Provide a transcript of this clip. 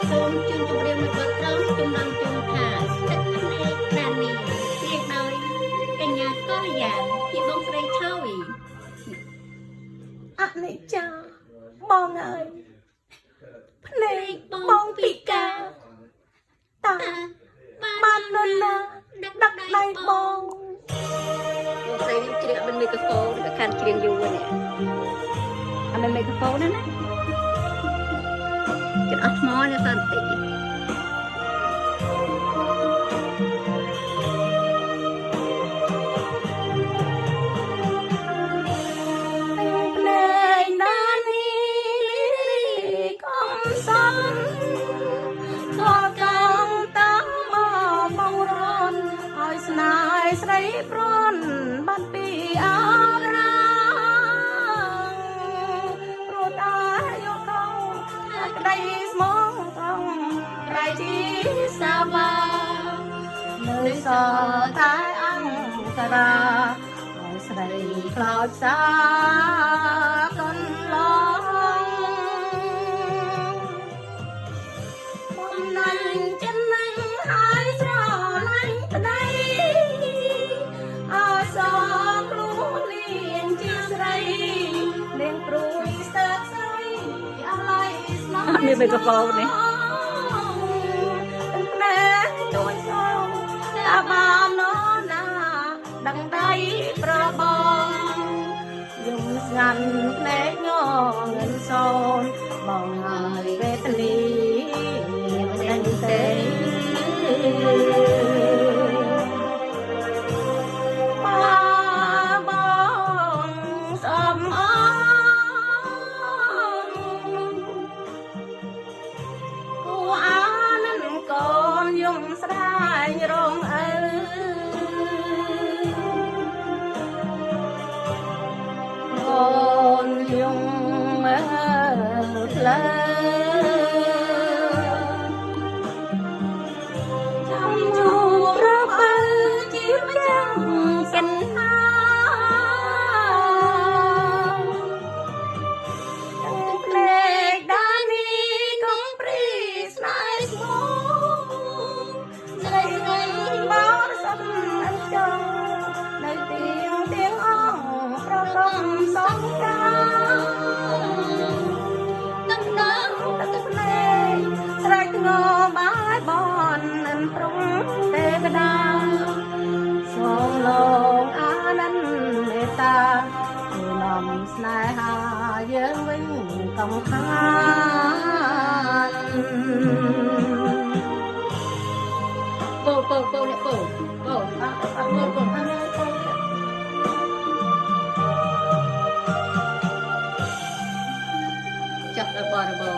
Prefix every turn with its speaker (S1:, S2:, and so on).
S1: សូមជូនជម្រាបនៅបទត្រង់ចំណងជើងថាស្ថិតភ្នែកប្រានីព្រៀងដោយកញ្ញាកល្យានជាបងស្រីឆោយ
S2: អនិច្ចាបងអើយភ្នែកបងពិការតាបាននរណាដឹកដៃបង
S1: បងស្រីនេះជ្រៀងមិនមីក្រូហ្វូនក៏ខានជ្រៀងយូរនេះអត់មានមីក្រូហ្វូនណាចិត្តអស់ថ្មនេះសន្តិ
S2: ស្រីប្រន់បានពីអរាព្រោះតាយកកងក្តីស្មងត្រង់ក្រៃជីសាវានៅសតែអង្គរាឲ្យស្រីខ្លោចសាកូនឡងបំណាញ់ចិននឹងហើយស្រឡាញ់ប្តី
S1: មានមីក្រូហ្វូននេះ
S2: ណែជួយសងតាបានណាដឹងដៃប្របងយំស្ងាត់ភ្នែកងងសូនបងហើយវេទនីមិនដឹងទេស្រាយរងអើអូនយំមើលផ្លូវចាំជួបរាប់អើជាម្ចាស់សិនណាភ្នែកដានីកុំព្រីស្នេហ៍ស្មោបរសន្នអញ្ចឹងនៅទៀងអង្គប្រកបសង្ការទឹកដើមទឹកភ្នែកស្រែកងបាយបននឹងព្រំទេវតាសូមលោកអានន្ទមេត្តាទូលំស្នេហាយើងវិញកំខានពោអ្នកពោចាប់ដល់បរបោ